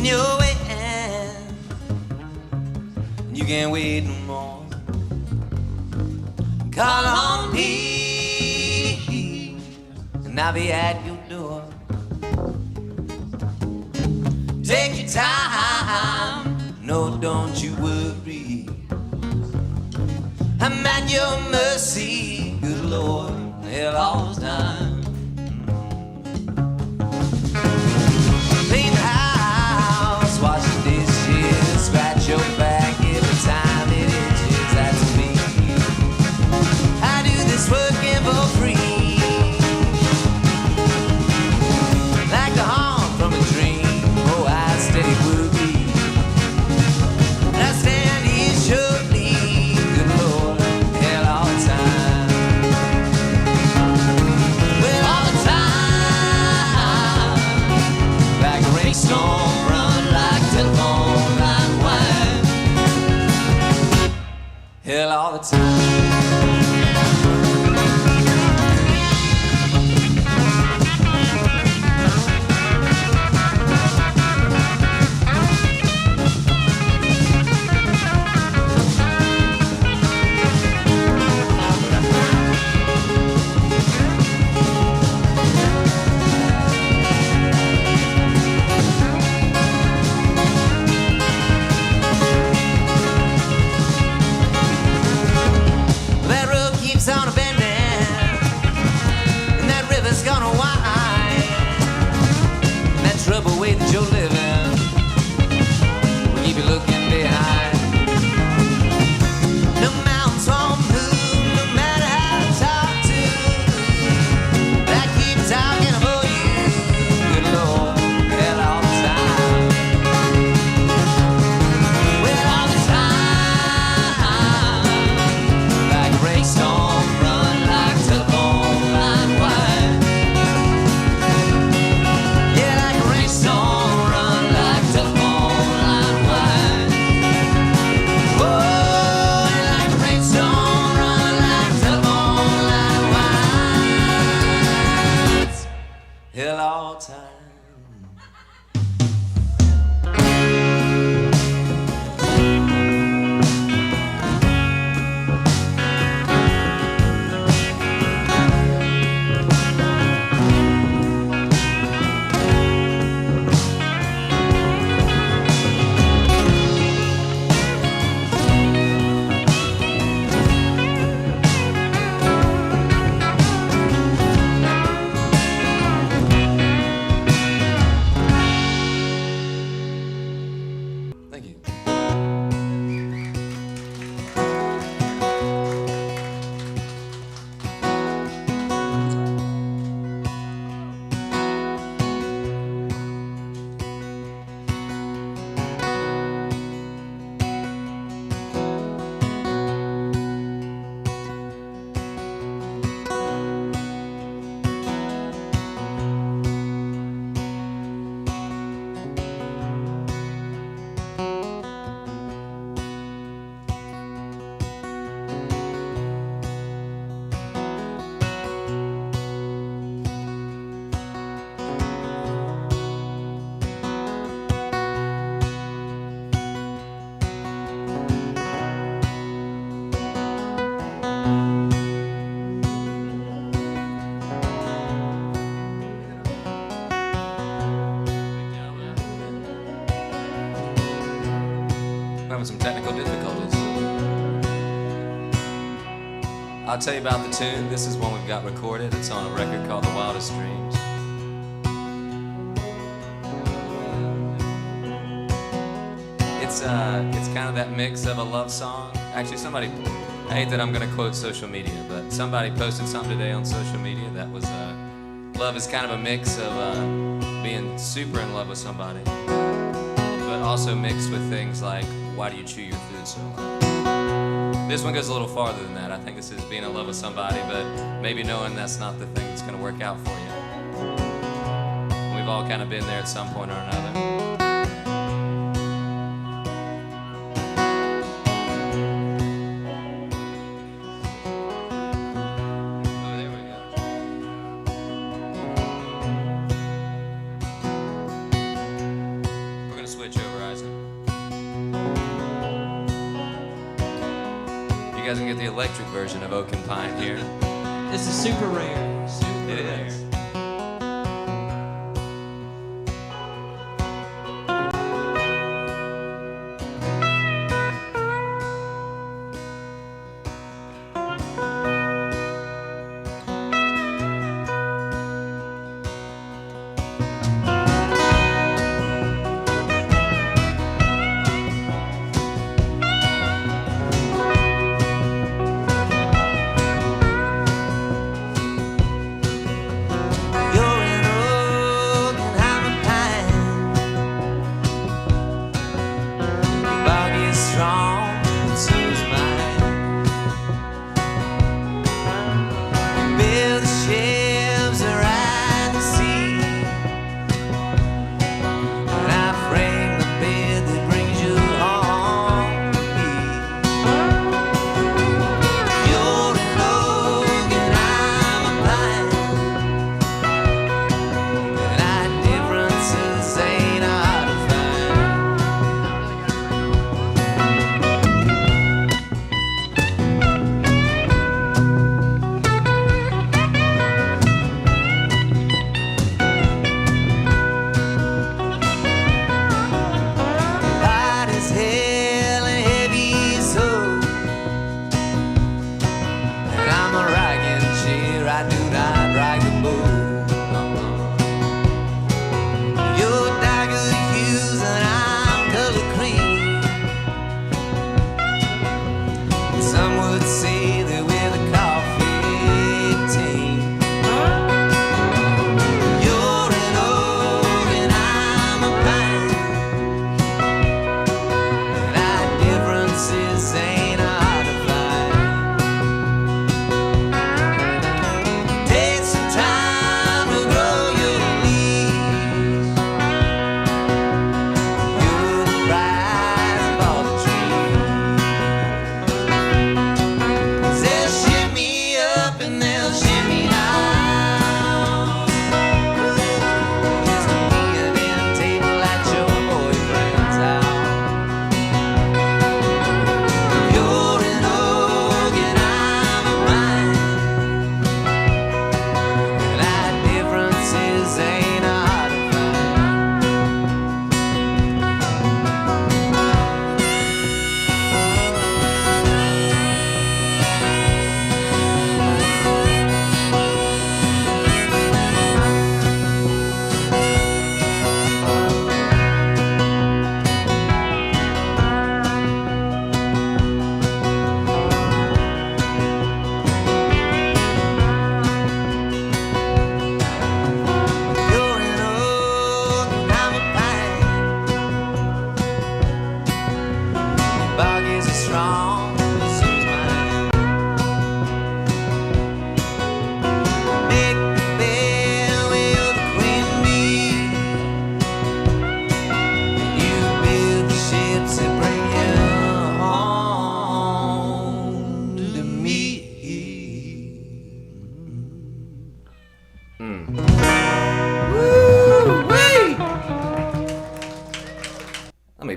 your way, and you can't wait no more. Call on me, and I'll be at your door. Take your time, no, don't you worry. I'm at your mercy, good Lord, hell all the time. Clean the house, wash the dishes, scratch your back every time it itches. That's me. I do this working for free, like the hum from a dream. Oh, I steady worry. And I stand here shortly, good Lord, hell all the time. Well, all the time, like a rainstorm, run like telephone line wine. Hell all the time. That road keeps on a bending, and that river's gonna wind. And that trouble way that you're living will keep you looking behind. No mountains won't move, no matter how to talk to. That keep talking about you, good Lord, hell all the time. Well, all the time, like a rainstorm, run like telephone line wide. Yeah, like a rainstorm, run like telephone line wide. Whoa, like a rainstorm, run like telephone line wide. Hell all the time. Thank you. We're having some technical difficulties. I'll tell you about the tune. This is one we've got recorded. It's on a record called The Wildest Dreams. It's kind of that mix of a love song. Actually, somebody, I hate that I'm going to quote social media, but somebody posted something today on social media that was, love is kind of a mix of being super in love with somebody, but also mixed with things like, why do you chew your food so much? This one goes a little farther than that. I think this is being in love with somebody, but maybe knowing that's not the thing that's going to work out for you. We've all kind of been there at some point or another. Switch. guys can get the electric version of Oak and Pine here. This is super rare. Super It rare. is.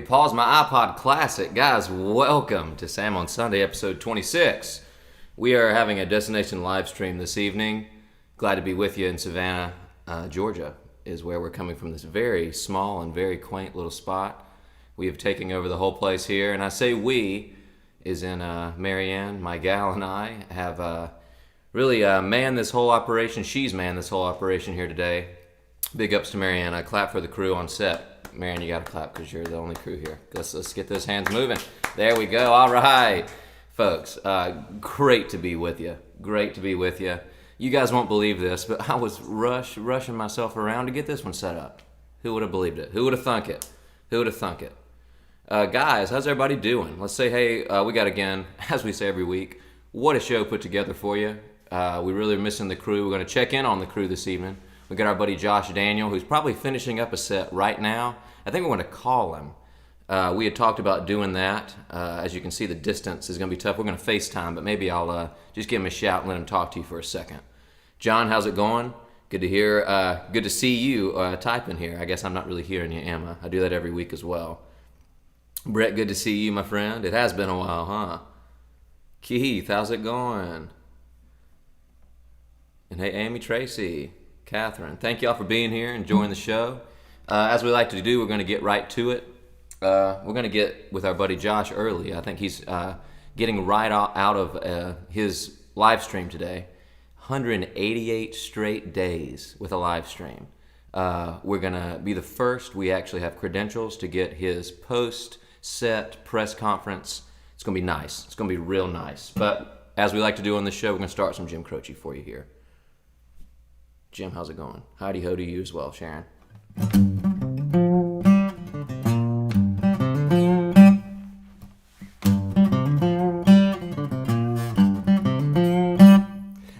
Pause my iPod Classic. Guys, welcome to Sam on Sunday, episode 26. We are having a destination live stream this evening. Glad to be with you in Savannah, Georgia, is where we're coming from, this very small and very quaint little spot. We have taken over the whole place here, and I say we, is in Marianne, my gal, and I have really manned this whole operation. She's manned this whole operation here today. Big ups to Marianne. I clap for the crew on set. Marianne, you gotta clap because you're the only crew here. Let's get those hands moving. There we go. All right, folks. Great to be with you. Great to be with you. You guys won't believe this, but I was rushing myself around to get this one set up. Who would have believed it? Who would have thunk it? Who would have thunk it? Guys, how's everybody doing? Let's say, hey, we got, again, as we say every week, what a show put together for you. We really are missing the crew. We're going to check in on the crew this evening. We got our buddy Josh Daniel, who's probably finishing up a set right now. I think we're going to call him. We had talked about doing that. As you can see, the distance is going to be tough. We're going to FaceTime, but maybe I'll just give him a shout and let him talk to you for a second. John, how's it going? Good to hear. Good to see you typing here. I guess I'm not really hearing you, am I? I do that every week as well. Brett, good to see you, my friend. It has been a while, huh? Keith, how's it going? And hey, Amy, Tracy, Catherine, thank y'all for being here, enjoying the show. As we like to do, we're going to get right to it. We're going to get with our buddy Josh early. I think he's getting right out of his live stream today. 188 straight days with a live stream. We're going to be the first. We actually have credentials to get his post-set press conference. It's going to be nice. It's going to be real nice. But as we like to do on the show, we're going to start some Jim Croce for you here. Jim, how's it going? Howdy ho to you as well, Sharon.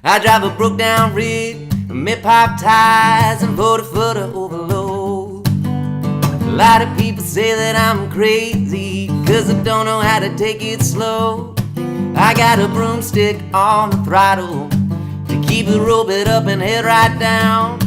I drive a broke down rig, mid-pipe ties, and 40-footer overload. A lot of people say that I'm crazy, cause I don't know how to take it slow. I got a broomstick on the throttle to keep it rope it up and head right down.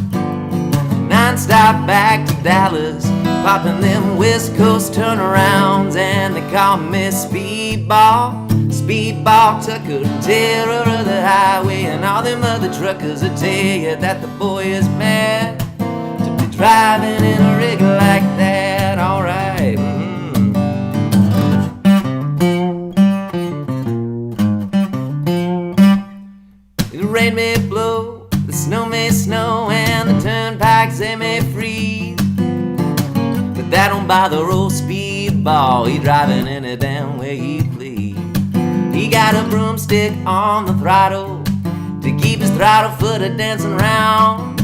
Non-stop back to Dallas, popping them West Coast turnarounds, and they call me Speedball. Speedball Tucker, terror of the highway, and all them other truckers will tell you that the boy is mad to be driving in a rig like that. Alright. The rain may blow, the snow may snow, and the turnpikes they may freeze, but that don't bother old Speedball. He driving any damn way he please. He got a broomstick on the throttle to keep his throttle footer dancing round,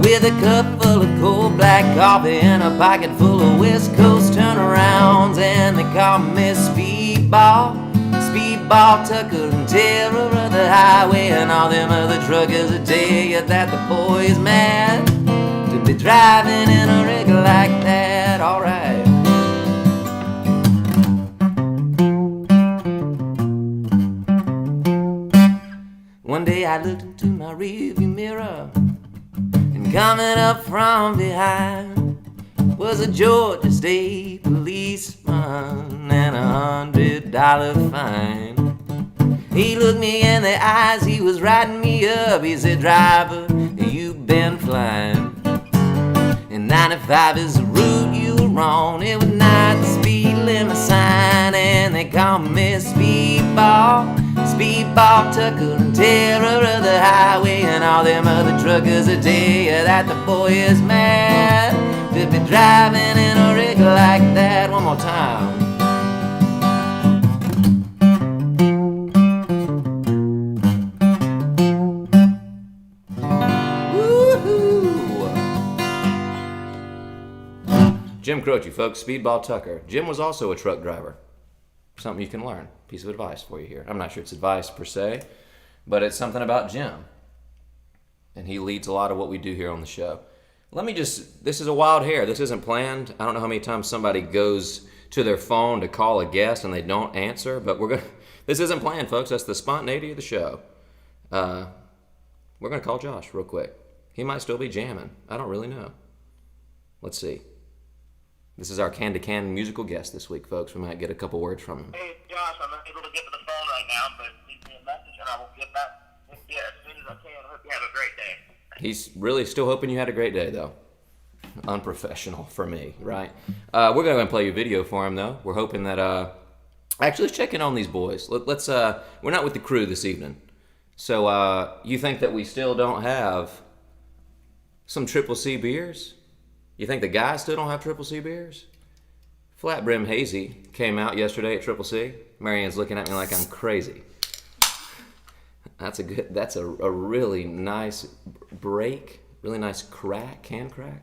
with a cup full of cold black coffee and a pocket full of West Coast turnarounds, and they call me Speedball. Speedball Tucker, and terror of the highway, and all them other truckers will tell you that the boy is mad to be driving in a rig like that. Alright. One day I looked into my rearview mirror, and coming up from behind was a Georgia State policeman and $100 fine. He looked me in the eyes, he was writing me up. He said, "Driver, you've been flying, and 95 is the route you were on. It was not the speed limit sign, and they call me Speedball. Speedball Tucker, and terror of the highway, and all them other truckers will tell you that the boy is mad to be driving in a rig like that." One more time. Woo-hoo. Jim Croce, folks, Speedball Tucker. Jim was also a truck driver. Something you can learn. Piece of advice for you here. I'm not sure it's advice per se, but it's something about Jim. And he leads a lot of what we do here on the show. This is a wild hair. This isn't planned. I don't know how many times somebody goes to their phone to call a guest and they don't answer, but this isn't planned, folks. That's the spontaneity of the show. We're going to call Josh real quick. He might still be jamming. I don't really know. Let's see. This is our can-to-can musical guest this week, folks. We might get a couple words from him. Hey, Josh, I'm not able to get to the phone right now, but leave me a message and I will get back with you as soon as I can. I hope you have a great day. He's really still hoping you had a great day, though. Unprofessional for me, right? We're going to go and play your video for him, though. We're hoping that... Actually, let's check in on these boys. Let's. We're not with the crew this evening. So you think that we still don't have some Triple C beers? You think the guys still don't have Triple C beers? Flat Brim Hazy came out yesterday at Triple C. Marianne's looking at me like I'm crazy. That's a really nice break, really nice can crack.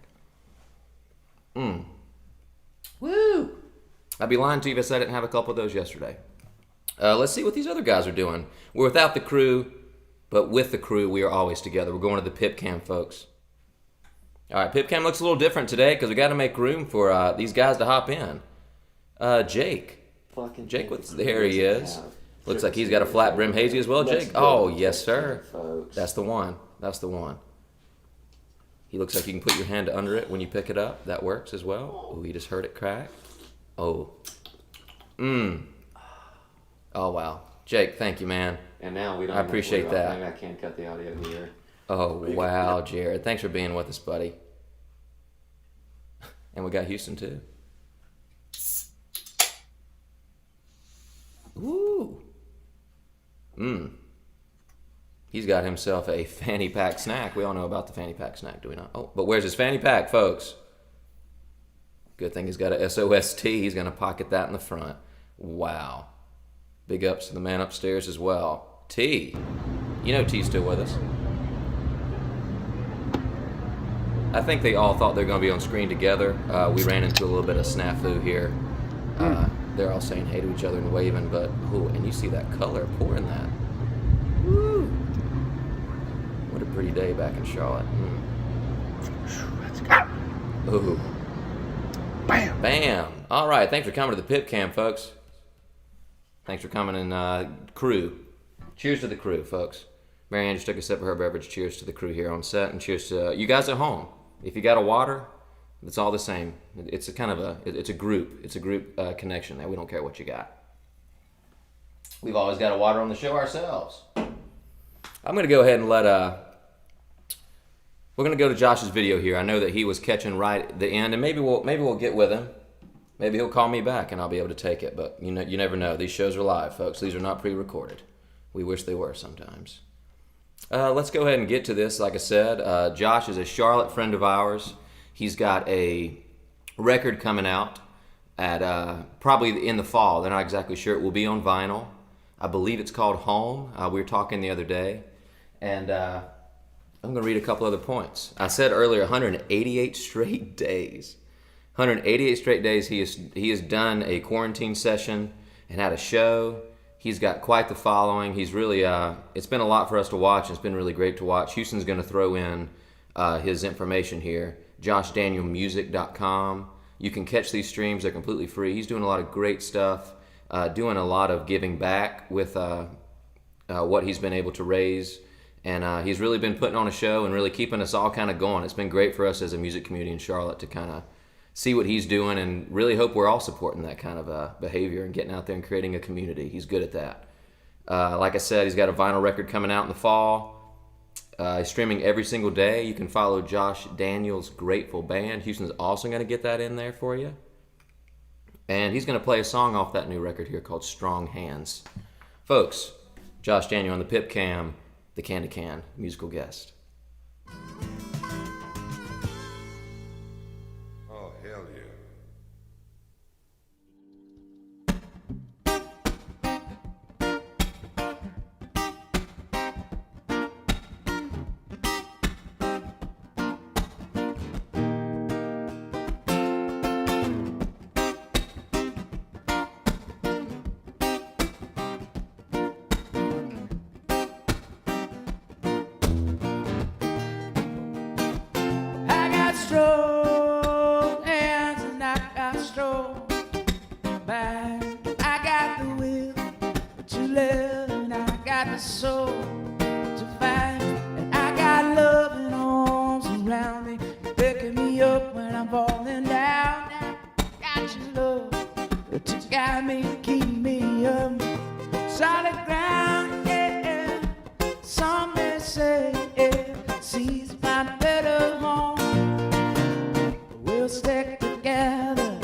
Woo! I'd be lying to you if I said I didn't have a couple of those yesterday. Let's see what these other guys are doing. We're without the crew, but with the crew, we are always together. We're going to the Pip Cam, folks. All right, Pip Cam looks a little different today because we got to make room for these guys to hop in. Jake. Jake, there he is. Looks like he's got a flat brim hazy as well, Jake. Oh, yes, sir. That's the one. That's the one. He looks like you can put your hand under it when you pick it up. That works as well. Oh, you just heard it crack. Oh. Oh, wow. Jake, thank you, man. And now we don't. I appreciate that. Maybe I can't cut the audio here. Oh, wow, Jared. Thanks for being with us, buddy. And we got Houston, too. Ooh. He's got himself a fanny pack snack. We all know about the fanny pack snack, do we not? Oh, but where's his fanny pack, folks? Good thing he's got a SOST. He's going to pocket that in the front. Wow. Big ups to the man upstairs as well. T. You know T's still with us. I think they all thought they were going to be on screen together. We ran into a little bit of snafu here. They're all saying hey to each other and waving, but, oh, and you see that color pouring that. Woo! What a pretty day back in Charlotte. Let's go. Ooh. Bam. Bam. All right, thanks for coming to the Pip Cam, folks. Thanks for coming in, crew. Cheers to the crew, folks. Marianne just took a sip of her beverage. Cheers to the crew here on set, and cheers to you guys at home. If you got a water, it's all the same. It's a kind of it's a group. It's a group connection there. We don't care what you got. We've always got a water on the show ourselves. I'm going to go ahead and we're going to go to Josh's video here. I know that he was catching right at the end, and maybe we'll get with him. Maybe he'll call me back and I'll be able to take it, but you never know. These shows are live, folks. These are not pre-recorded. We wish they were sometimes. Let's go ahead and get to this. Like I said, Josh is a Charlotte friend of ours. He's got a record coming out at probably in the fall. They're not exactly sure. It will be on vinyl. I believe it's called Home. We were talking the other day, and I'm going to read a couple other points. I said earlier 188 straight days. 188 straight days he has done a quarantine session and had a show. He's got quite the following. He's really, it's been a lot for us to watch. It's been really great to watch. Houston's going to throw in his information here, joshdanielmusic.com. You can catch these streams. They're completely free. He's doing a lot of great stuff, doing a lot of giving back with what he's been able to raise. And he's really been putting on a show and really keeping us all kind of going. It's been great for us as a music community in Charlotte to kind of see what he's doing, and really hope we're all supporting that kind of behavior and getting out there and creating a community. He's good at that. Like I said, he's got a vinyl record coming out in the fall. He's streaming every single day. You can follow Josh Daniels' Grateful Band. Houston's also going to get that in there for you. And he's going to play a song off that new record here called Strong Hands. Folks, Josh Daniel on the Pip Cam, the Can to Can musical guest. Oh, hell yeah. I got strong hands and I got strong back. I got the will to live and I got the soul to fight. And I got loving arms around me, picking me up when I'm falling down. I got your love to guide me, keep me up solid ground. Yeah, some may say seas find a better home. We'll stick together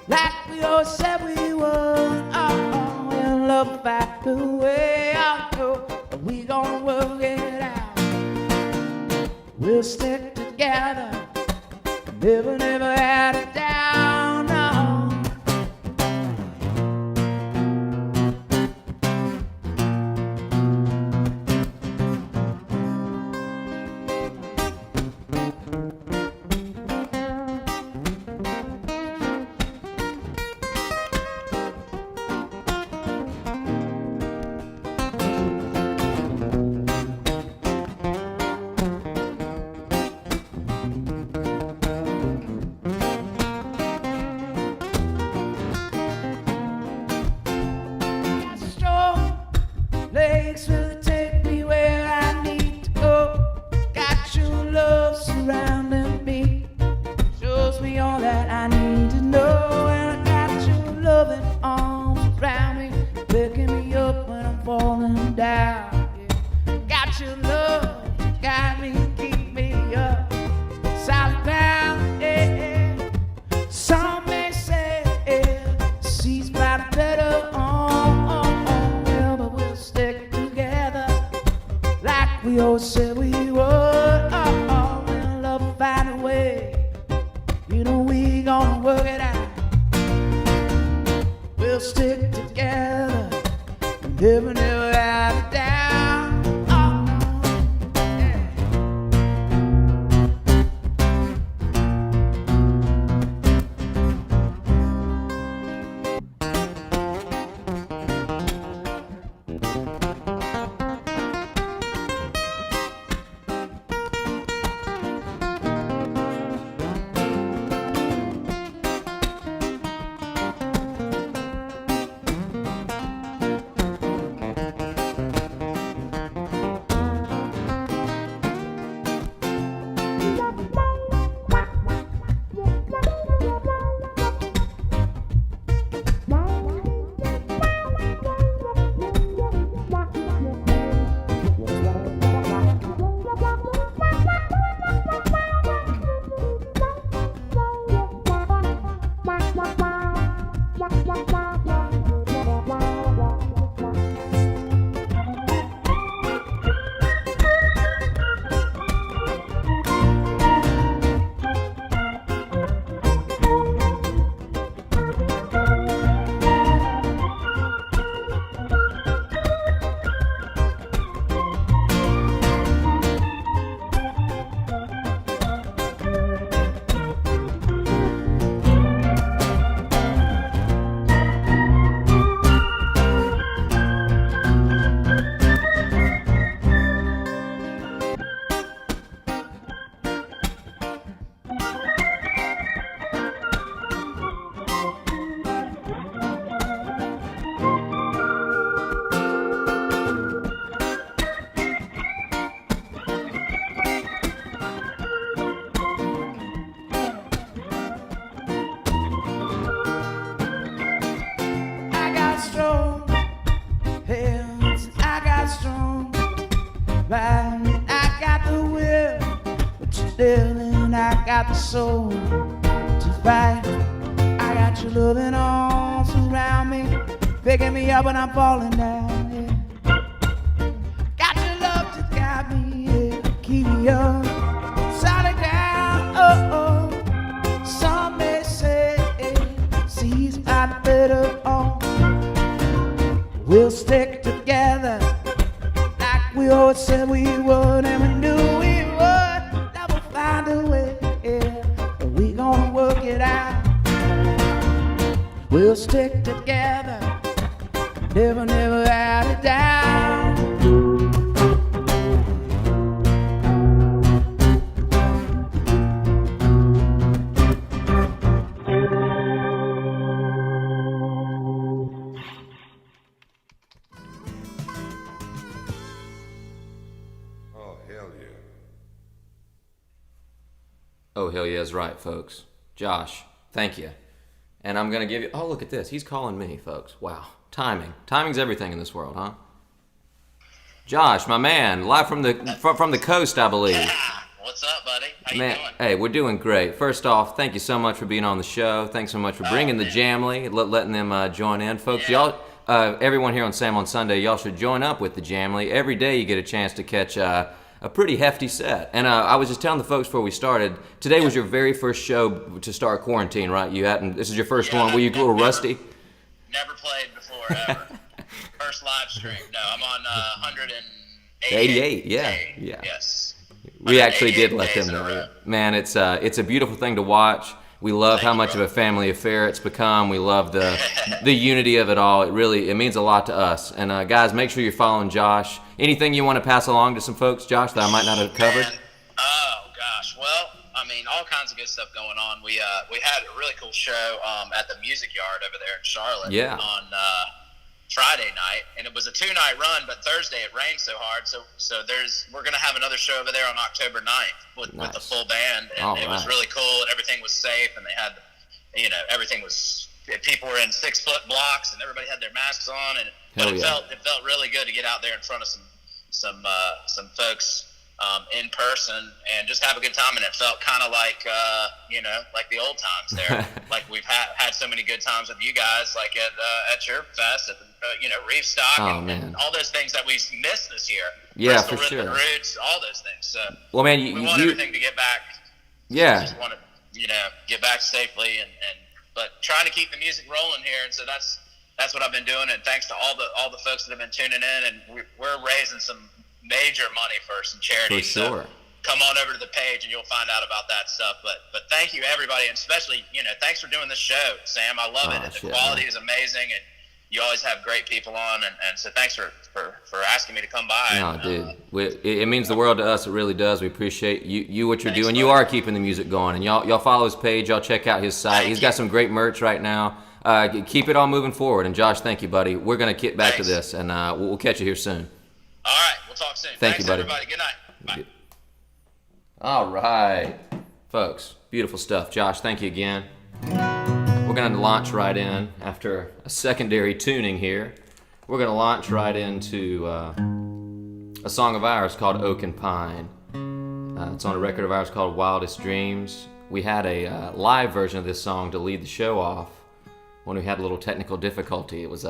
like we always said we would. Oh, we'll love back the way I know. We gonna work it out. We'll stick together, never, never had it down. No. Strong legs will take me where I need to go. Got your love surrounding me, shows me all that I need to know. And I got your loving arms around me, picking me up when I'm I'm falling down. Yeah. Got your love, got me, keep me up. Solid ground, yeah, yeah. Some may say, yeah, she's about better on, well, but we'll stick together like we always said we would. We'll love find a way. You know we gonna work it out. We'll stick together, never, never out of down. Yeah. I got strong hands, I got strong mind, I got the will, but still, and I got the soul to fight. I got you loving arms around me, picking me up when I'm falling down. Yeah. Got your love to guide me, yeah, keep me up, solid ground. Oh, oh. Some may say, she's not better on. We'll stick together like we always said we would, and we knew we would. Never find a way, yeah, but we gonna work it out. We'll stick together, never, never out of down. Oh, hell yeah. Oh, hell yeah is right, folks. Josh, thank you. And I'm going to give you... Oh, look at this. He's calling me, folks. Wow. Timing. Timing's everything in this world, huh? Josh, my man, live from the coast, I believe. Yeah. What's up, buddy? How Man, you doing? hey, we're doing great. First off, thank you so much for being on the show. Thanks so much for bringing the Jamly, letting them join in. Folks, Yeah. y'all, everyone here on Sam on Sunday, y'all should join up with the Jamly. Every day you get a chance to catch a pretty hefty set. And I was just telling the folks before we started, today was your very first show to start quarantine, right? This is your first one. Were you a little rusty? Never played before, ever. First live stream. No, I'm on 188. 88, yeah. Yes. We actually did 188 let them days in a know. row. Man, it's a beautiful thing to watch. We love how much of a family affair it's become. We love the unity of it all. It means a lot to us. And guys, make sure you're following Josh. Anything you want to pass along to some folks, Josh, that I might not have covered? Man. Oh gosh. Well, I mean, all kinds of good stuff going on. We had a really cool show at the Music Yard over there in Charlotte. Yeah. On Friday night, and it was a 2-night run, but Thursday it rained so hard, so we're gonna have another show over there on October 9th with the full band, and it was really cool, and everything was safe, and they had, everything was, people were in 6-foot blocks, and everybody had their masks on, and Hell but yeah. it felt really good to get out there in front of some folks in person and just have a good time. And it felt kind of like like the old times there. Like we've had so many good times with you guys, like at your fest, at the Reef Stock, and all those things that we missed this year. Yeah, Bristol for Rhythm and sure. Roots, all those things. So well, man, we want everything to get back. Yeah. Just want to get back safely but trying to keep the music rolling here. And so that's what I've been doing. And thanks to all the folks that have been tuning in, and we're raising some major money for some charities. For sure. So come on over to the page and you'll find out about that stuff. But thank you everybody, and especially thanks for doing this show, Sam. I love it. The quality is amazing, and you always have great people on, and so thanks for asking me to come by. No, dude, it means the world to us. It really does. We appreciate you what you're doing. You are keeping the music going, and y'all follow his page. Y'all check out his site. He's got some great merch right now. Keep it all moving forward. And Josh, thank you, buddy. We're gonna get back to this, and we'll catch you here soon. All right, we'll talk soon. Thanks, you, buddy. Everybody. Good night. Bye. All right, folks. Beautiful stuff. Josh, thank you again. We're going to launch right in after a secondary tuning here. We're going to launch right into a song of ours called Oak and Pine. It's on a record of ours called Wildest Dreams. We had a live version of this song to lead the show off when we had a little technical difficulty. It was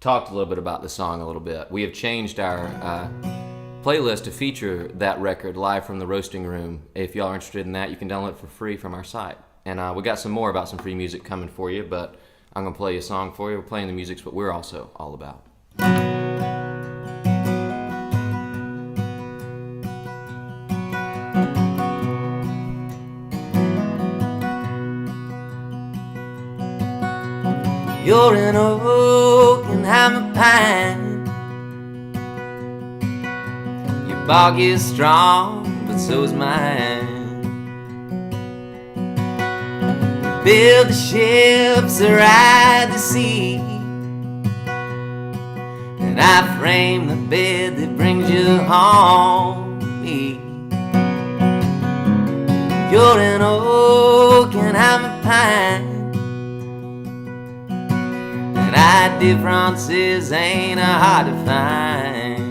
talked a little bit about the song a little bit. We have changed our playlist to feature that record live from the roasting room. If y'all are interested in that, you can download it for free from our site. And we got some more about some free music coming for you, but I'm going to play you a song for you. We're playing the music's what we're also all about. You're an oak and I'm a pine. Your bark is strong, but so is mine. Build the ships that ride the sea, and I frame the bed that brings you home to me. You're an oak and I'm a pine, and our differences ain't hard to find.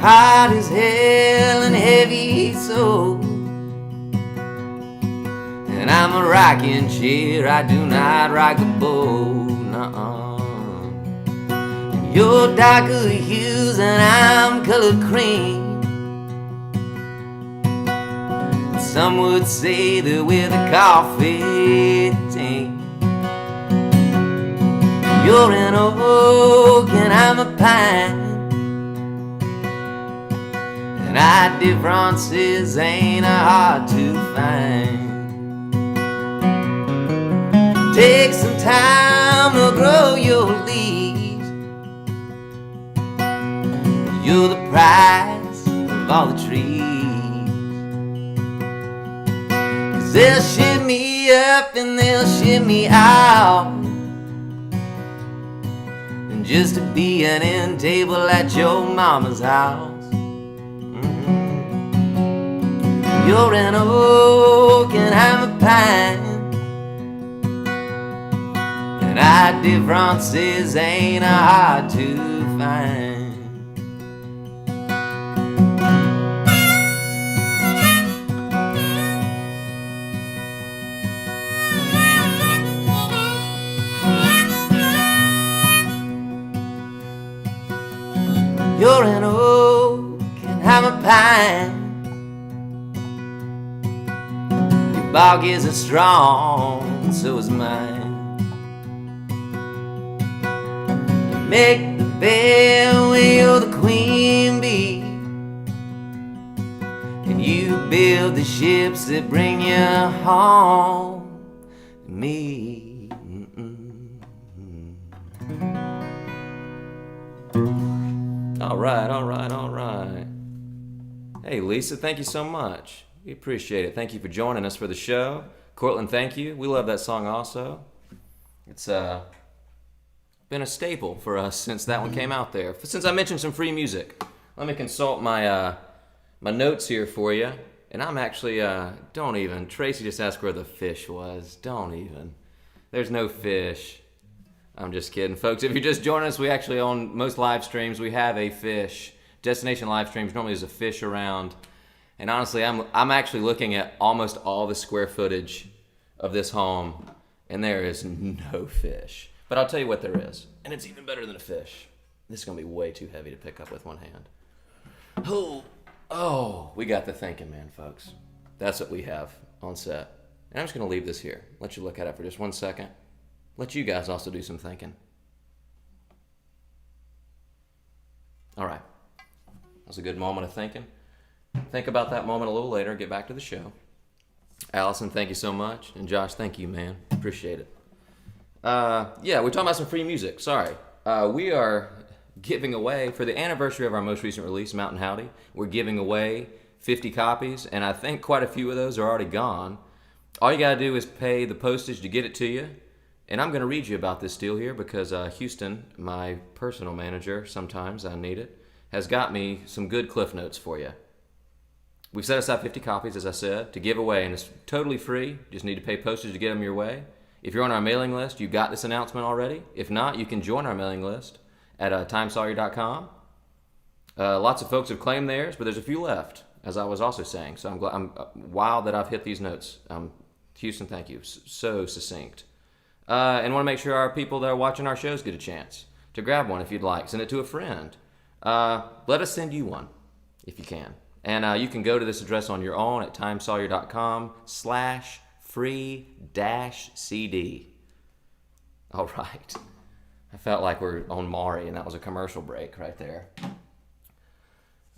Hot as hell and heavy so, and I'm a rocking chair, I do not rock the boat, nuh-uh. And you're darker hues and I'm colored cream. Some would say that we're the coffee team. You're an oak and I'm a pine, and our differences ain't hard to find. Take some time to grow your leaves. You're the price of all the trees. 'Cause they'll shimmy up and they'll shimmy out, and just to be an end table at your mama's house. You're an oak and I'm a pine, and our differences ain't hard to find. You're an oak and I'm a pine. Bark isn't strong, so is mine. You make the bed when you're the queen bee, and you build the ships that bring you home to me. All right. Hey, Lisa, thank you so much. We appreciate it. Thank you for joining us for the show. Cortland, thank you. We love that song also. It's been a staple for us since that one came out there. Since I mentioned some free music, let me consult my my notes here for you. And I'm actually, don't even. Tracy just asked where the fish was. Don't even. There's no fish. I'm just kidding, folks. If you're just joining us, we actually, on most live streams, we have a fish. Destination live streams, normally there's a fish around. And honestly, I'm actually looking at almost all the square footage of this home, and there is no fish. But I'll tell you what there is, and it's even better than a fish. This is going to be way too heavy to pick up with one hand. Oh, we got the thinking man, folks. That's what we have on set. And I'm just going to leave this here, let you look at it for just 1 second. Let you guys also do some thinking. All right. That was a good moment of thinking. Think about that moment a little later. Get back to the show. Allison, thank you so much. And Josh, thank you, man. Appreciate it. Yeah, we're talking about some free music. Sorry. We are giving away, for the anniversary of our most recent release, Mountain Howdy, we're giving away 50 copies, and I think quite a few of those are already gone. All you gotta do is pay the postage to get it to you. And I'm gonna read you about this deal here because Houston, my personal manager, sometimes I need it, has got me some good Cliff Notes for you. We've set aside 50 copies, as I said, to give away, and it's totally free. You just need to pay postage to get them your way. If you're on our mailing list, you got this announcement already. If not, you can join our mailing list at timesawyer.com. Lots of folks have claimed theirs, but there's a few left, as I was also saying. So I'm wild that I've hit these notes. Houston, thank you. So succinct. And want to make sure our people that are watching our shows get a chance to grab one if you'd like. Send it to a friend. Let us send you one if you can. And you can go to this address on your own at timesawyer.com/free-CD. All right. I felt like we're on Maury, and that was a commercial break right there.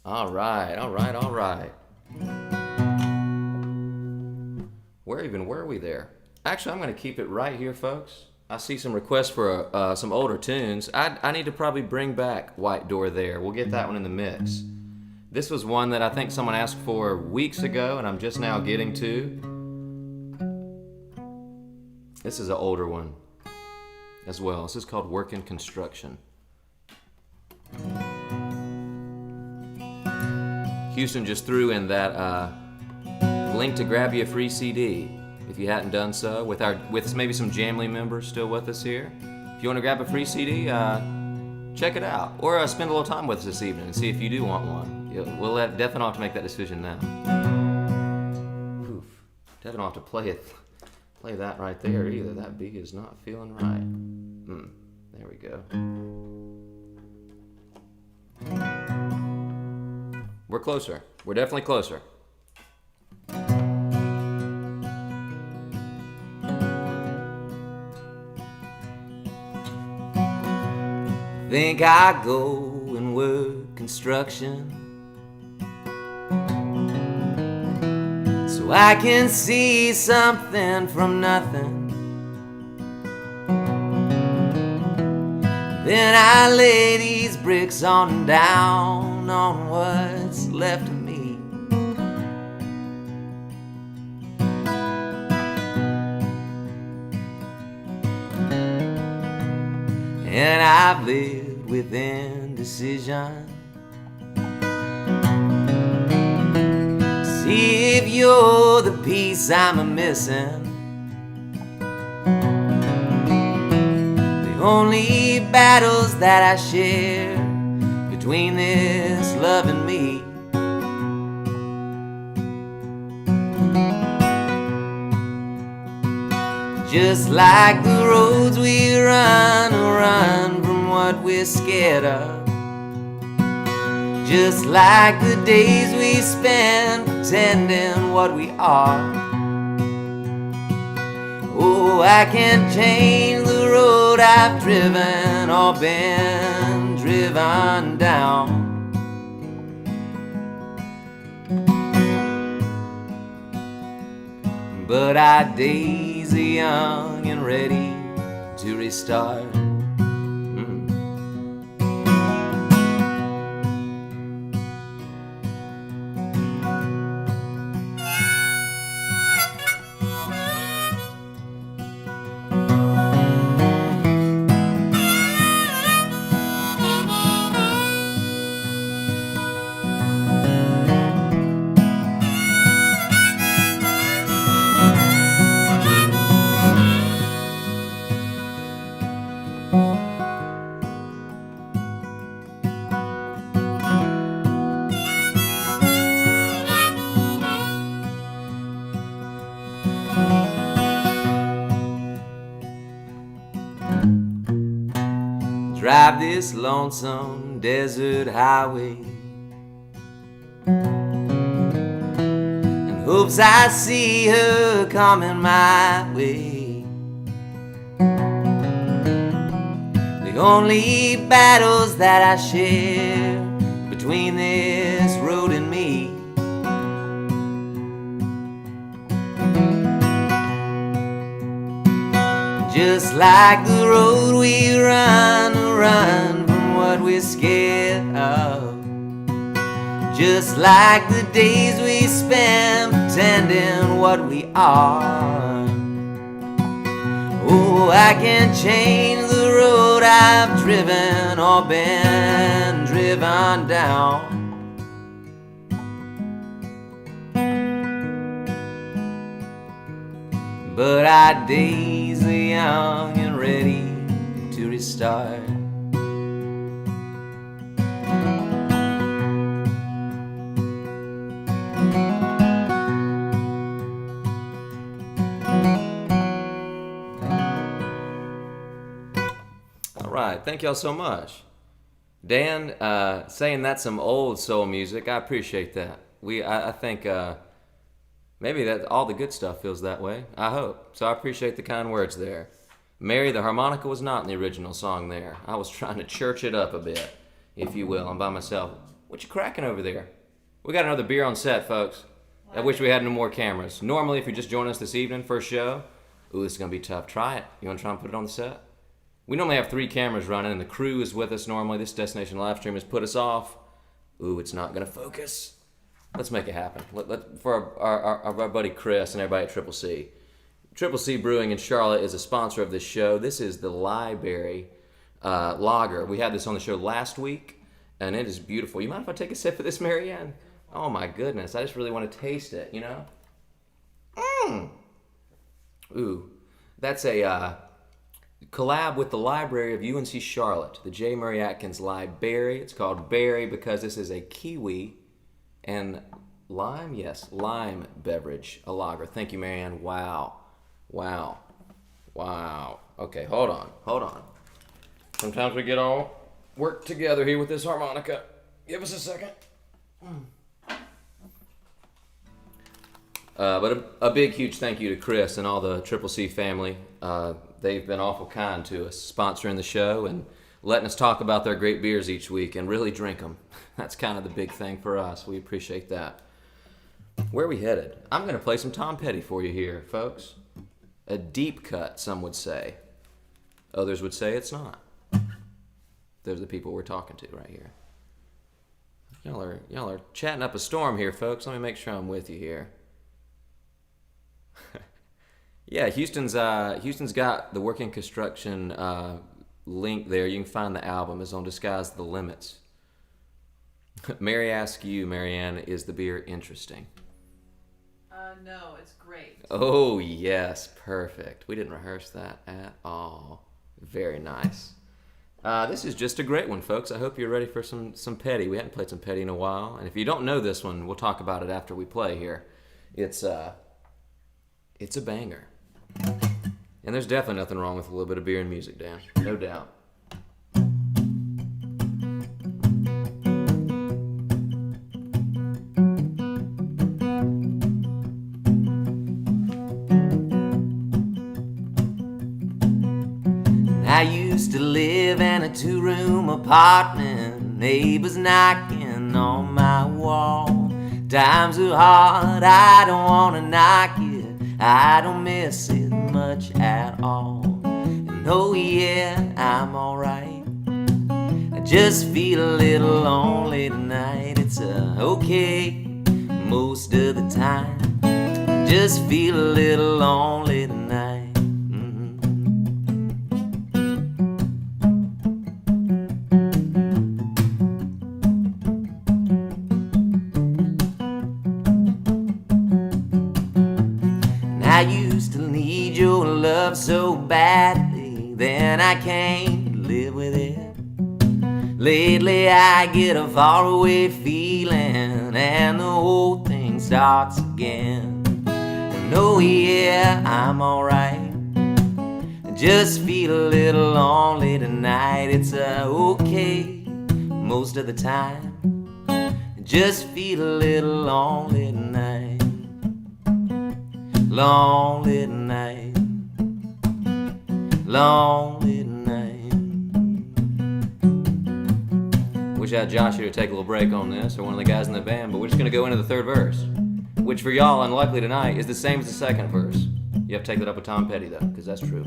All right. Where were we there? Actually, I'm going to keep it right here, folks. I see some requests for some older tunes. I need to probably bring back White Door There. We'll get that one in the mix. This was one that I think someone asked for weeks ago, and I'm just now getting to. This is an older one as well. This is called Workin' Construction. Houston just threw in that link to grab you a free CD if you hadn't done so. With maybe some Jamley members still with us here. If you want to grab a free CD, check it out. Or spend a little time with us this evening and see if you do want one. We'll let Devin have to make that decision now. Oof. Devin will have to play that right there either. That beat is not feeling right. There we go. We're closer. We're definitely closer. Think I go and work construction so I can see something from nothing. Then I lay these bricks on down on what's left of me. And I've lived with indecision. See if you're the piece I'm missing. The only battles that I share between this love and me. Just like the roads we run from what we're scared of. Just like the days we spend pretending what we are. Oh, I can't change the road I've driven or been driven down. But our days are young and ready to restart. drive this lonesome desert highway, and hopes I see her coming my way. The only battles that I share between this road and me, just like the road we run from what we're scared of, just like the days we spend pretending what we are. Oh, I can't change the road I've driven or been driven down, but our days are young and ready to restart. All right, thank y'all so much. Dan, saying that's some old soul music, I appreciate that. I think maybe that all the good stuff feels that way. I hope. So I appreciate the kind words there. Mary, the harmonica was not in the original song there. I was trying to church it up a bit, if you will. I'm by myself. What you cracking over there? We got another beer on set, folks. I wish we had no more cameras. Normally, if you just join us this evening for a show, ooh, this is going to be tough. Try it. You want to try and put it on the set? We normally have 3 cameras running, and the crew is with us normally. This Destination Livestream has put us off. Ooh, it's not going to focus. Let's make it happen. For our buddy Chris and everybody at Triple C. Triple C Brewing in Charlotte is a sponsor of this show. This is the Library Lager. We had this on the show last week, and it is beautiful. You mind if I take a sip of this, Marianne? Oh my goodness, I just really want to taste it, you know? Ooh, that's a collab with the Library of UNC Charlotte, the J. Murray Atkins Library. It's called Berry because this is a kiwi and lime, yes, lime beverage, a lager. Thank you, Marianne. Wow. Okay, hold on. Sometimes we get all work together here with this harmonica. Give us a second. But a big, huge thank you to Chris and all the Triple C family. They've been awful kind to us, sponsoring the show and letting us talk about their great beers each week and really drink them. That's kind of the big thing for us. We appreciate that. Where are we headed? I'm going to play some Tom Petty for you here, folks. A deep cut, some would say. Others would say it's not. Those are the people we're talking to right here. Y'all are chatting up a storm here, folks. Let me make sure I'm with you here. Yeah, Houston's got the Working Construction link there. You can find the album. It's on Disguise the Limits. Mary asks you, Marianne, is the beer interesting? No, it's great. Oh, yes, perfect. We didn't rehearse that at all. Very nice. This is just a great one, folks. I hope you're ready for some Petty. We hadn't played some Petty in a while. And if you don't know this one, we'll talk about it after we play here. It's a banger. And there's definitely nothing wrong with a little bit of beer and music, Dan. No doubt. I used to live in a 2-room apartment, neighbors knocking on my wall. Times are hard, I don't wanna knock it, I don't miss it much at all. And oh yeah, I'm alright, I just feel a little lonely tonight. It's okay most of the time, just feel a little lonely tonight. I used to need your love so badly, then I came to live with it. Lately I get a faraway feeling and the whole thing starts again. And oh yeah, I'm alright, Just feel a little lonely tonight. It's okay most of the time. Just feel a little lonely tonight. Lonely tonight. Lonely tonight. Wish I had Josh here to take a little break on this, or one of the guys in the band, but we're just gonna go into the third verse, which for y'all, unlikely tonight, is the same as the second verse. You have to take that up with Tom Petty though, because that's true.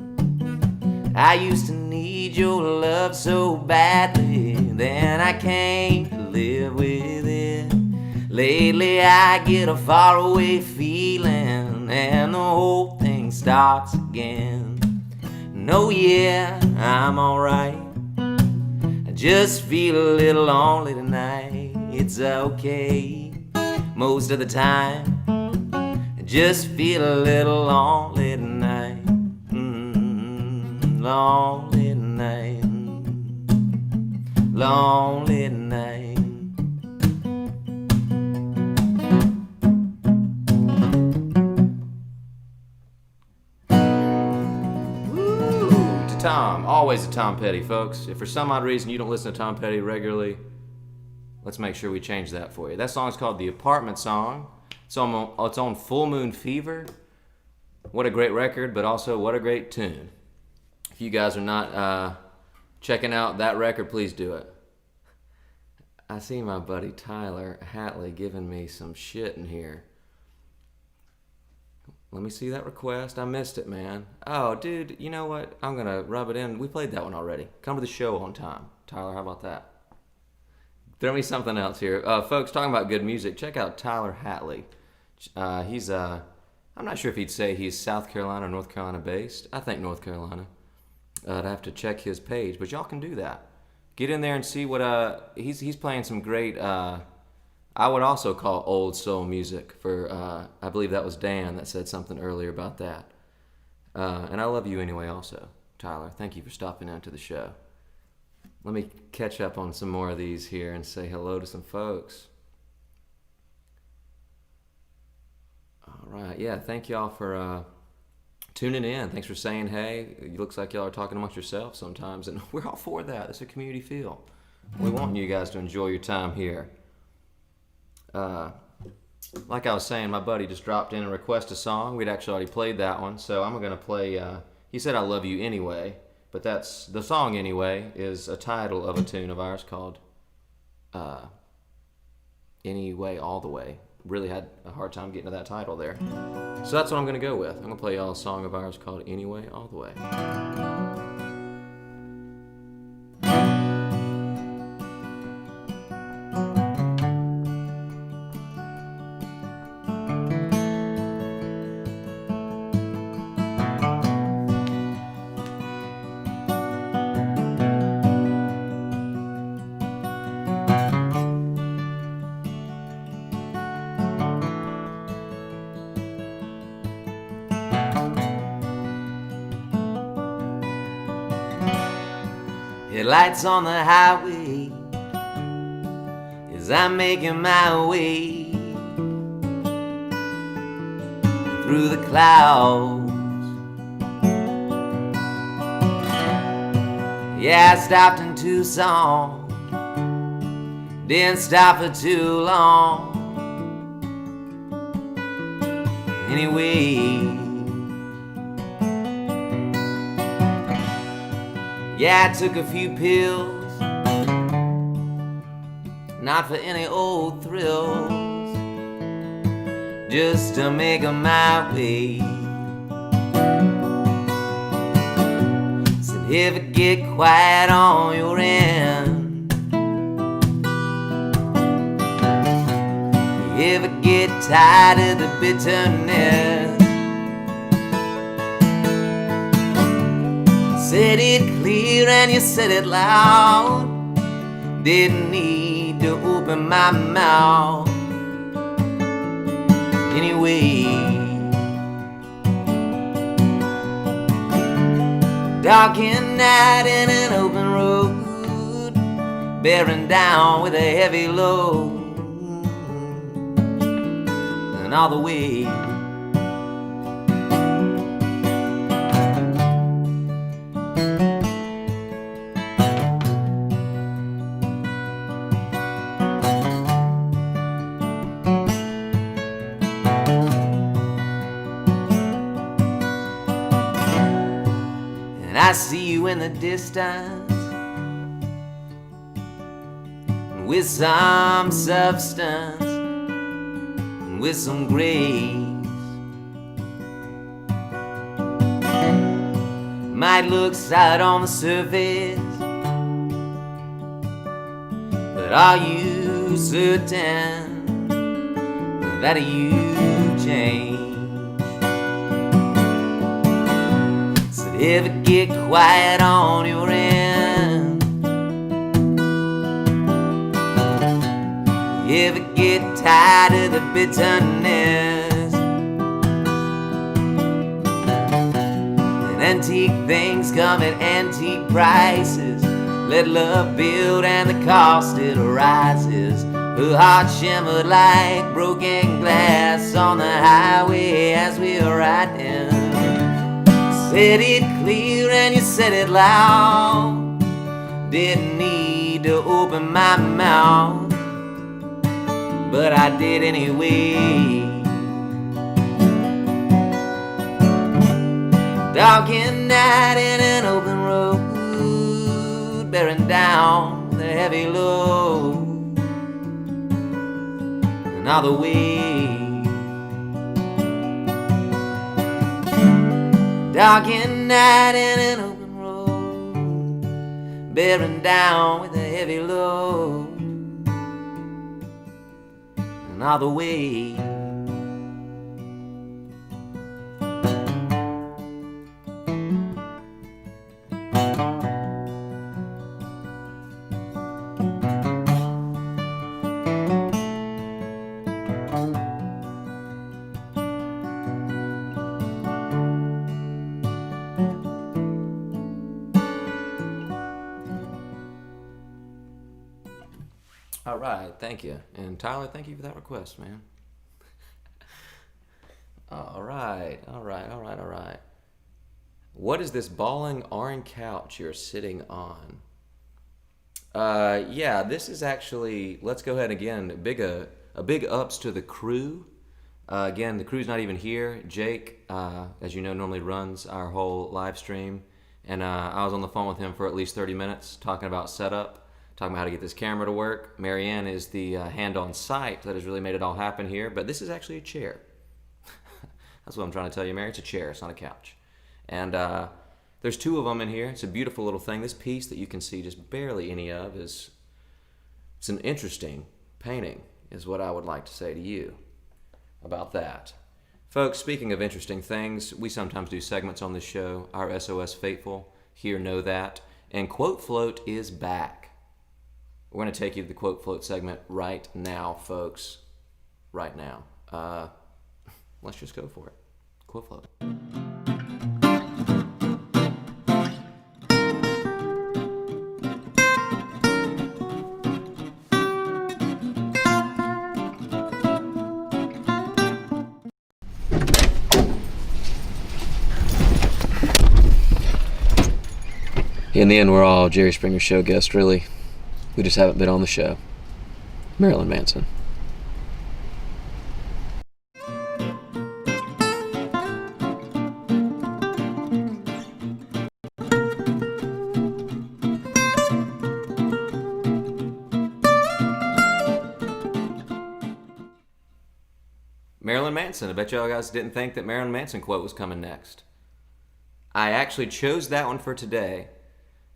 I used to need your love so badly, then I came to live with it. Lately I get a faraway feeling, and the whole thing starts again. No, yeah, I'm alright. I just feel a little lonely tonight. It's okay most of the time. I just feel a little lonely tonight. Lonely tonight. Lonely tonight. Tom, always a Tom Petty, folks. If for some odd reason you don't listen to Tom Petty regularly, let's make sure we change that for you. That song's called The Apartment Song. It's on Full Moon Fever. What a great record, but also what a great tune. If you guys are not checking out that record, please do it. I see my buddy Tyler Hatley giving me some shit in here. Let me see that request. I missed it, man. Oh, dude, you know what? I'm going to rub it in. We played that one already. Come to the show on time. Tyler, how about that? Throw me something else here. Folks, talking about good music, check out Tyler Hatley. He's, I'm not sure if he'd say he's South Carolina or North Carolina based. I think North Carolina. I'd have to check his page, but y'all can do that. Get in there and see what, he's playing some great, I would also call old soul music for, I believe that was Dan that said something earlier about that. And I love you anyway also, Tyler. Thank you for stopping into the show. Let me catch up on some more of these here and say hello to some folks. All right, yeah, thank y'all for tuning in. Thanks for saying hey. It looks like y'all are talking amongst yourselves sometimes, and we're all for that. It's a community feel. We want you guys to enjoy your time here. Like I was saying, my buddy just dropped in and requested a song. We'd actually already played that one, so I'm going to play, he said I Love You Anyway, but that's, the song Anyway is a title of a tune of ours called Anyway All the Way. Really had a hard time getting to that title there. So that's what I'm going to go with. I'm going to play y'all a song of ours called Anyway All the Way. Headlights on the highway as I'm making my way through the clouds. Yeah, I stopped in Tucson, didn't stop for too long. Anyway, yeah, I took a few pills, not for any old thrills, just to make 'em my way. Said, if it get quiet on your end, you ever get tired of the bitterness, said it clear and you said it loud, didn't need to open my mouth. Anyway, dark and night in an open road, bearing down with a heavy load, and all the way I see you in the distance with some substance and with some grace. Might look solid on the surface, but are you certain that you change? Does it ever get quiet on your end? You ever get tired of the bitterness? And antique things come at antique prices. Let love build and the cost it rises. Her heart shimmered like broken glass on the highway as we were riding. Said it clear and you said it loud. Didn't need to open my mouth, but I did anyway. Dark and night in an open road, bearing down the heavy load, and all the way. Dark and night in an open road, bearing down with a heavy load, and all the way. All right, thank you. And Tyler, thank you for that request, man. All right. What is this balling orange couch you're sitting on? Yeah, this is actually, let's go ahead again, a big ups to the crew. Again, the crew's not even here. Jake, as you know, normally runs our whole live stream. And I was on the phone with him for at least 30 minutes talking about setup, talking about how to get this camera to work. Marianne is the hand on site that has really made it all happen here. But this is actually a chair. That's what I'm trying to tell you, Mary. It's a chair. It's not a couch. And there's two of them in here. It's a beautiful little thing. This piece that you can see just barely any of it's an interesting painting, is what I would like to say to you about that. Folks, speaking of interesting things, we sometimes do segments on this show. Our SOS Faithful here know that. And Quote Float is back. We're going to take you to the Quote Float segment right now, folks. Right now. Let's just go for it. Quote Float. In the end, we're all Jerry Springer Show guests, really. We just haven't been on the show. Marilyn Manson. Marilyn Manson. I bet y'all guys didn't think that Marilyn Manson quote was coming next. I actually chose that one for today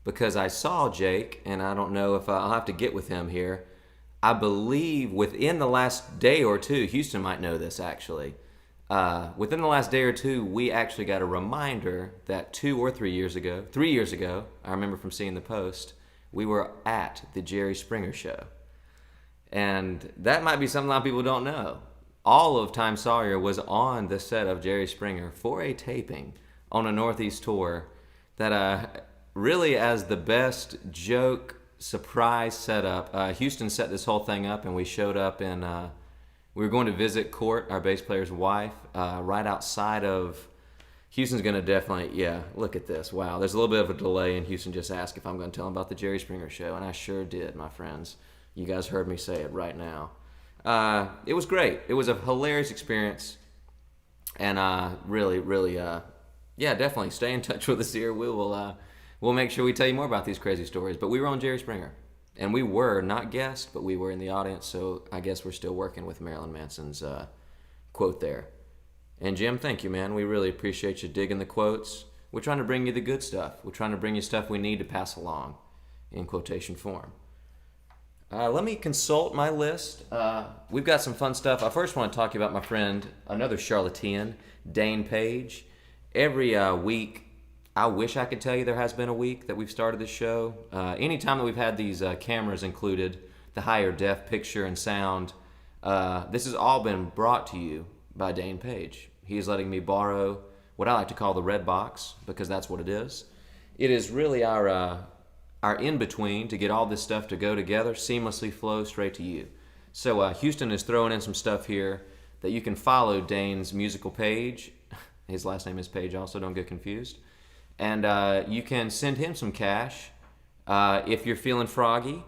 because I saw Jake, and I don't know if I'll have to get with him here. I believe within the last day or two, Houston might know this actually, within the last day or two, we actually got a reminder that 2 or 3 years ago, I remember from seeing the post, we were at the Jerry Springer Show. And that might be something a lot of people don't know. All of Time Sawyer was on the set of Jerry Springer for a taping on a Northeast tour that really as the best joke surprise setup. Houston set this whole thing up, and we showed up in, we were going to visit Court, our bass player's wife, right outside of, Houston's going to definitely, yeah, look at this. Wow, there's a little bit of a delay, and Houston just asked if I'm going to tell him about the Jerry Springer Show, and I sure did, my friends. You guys heard me say it right now. It was great. It was a hilarious experience, and really, really yeah, definitely stay in touch with us here. We'll make sure we tell you more about these crazy stories. But we were on Jerry Springer, and we were not guests, but we were in the audience. So I guess we're still working with Marilyn Manson's quote there. And Jim, thank you, man. We really appreciate you digging the quotes. We're trying to bring you the good stuff. We're trying to bring you stuff we need to pass along in quotation form. Let me consult my list. We've got some fun stuff. I first want to talk to you about my friend, another charlatan, Dane Page. Every week, I wish I could tell you there has been a week that we've started this show. Anytime that we've had these cameras included, the higher def picture and sound, this has all been brought to you by Dane Page. He's letting me borrow what I like to call the red box, because that's what it is. It is really our in-between to get all this stuff to go together, seamlessly flow straight to you. So Houston is throwing in some stuff here that you can follow Dane's musical page. His last name is Page also, don't get confused. And you can send him some cash. If you're feeling froggy,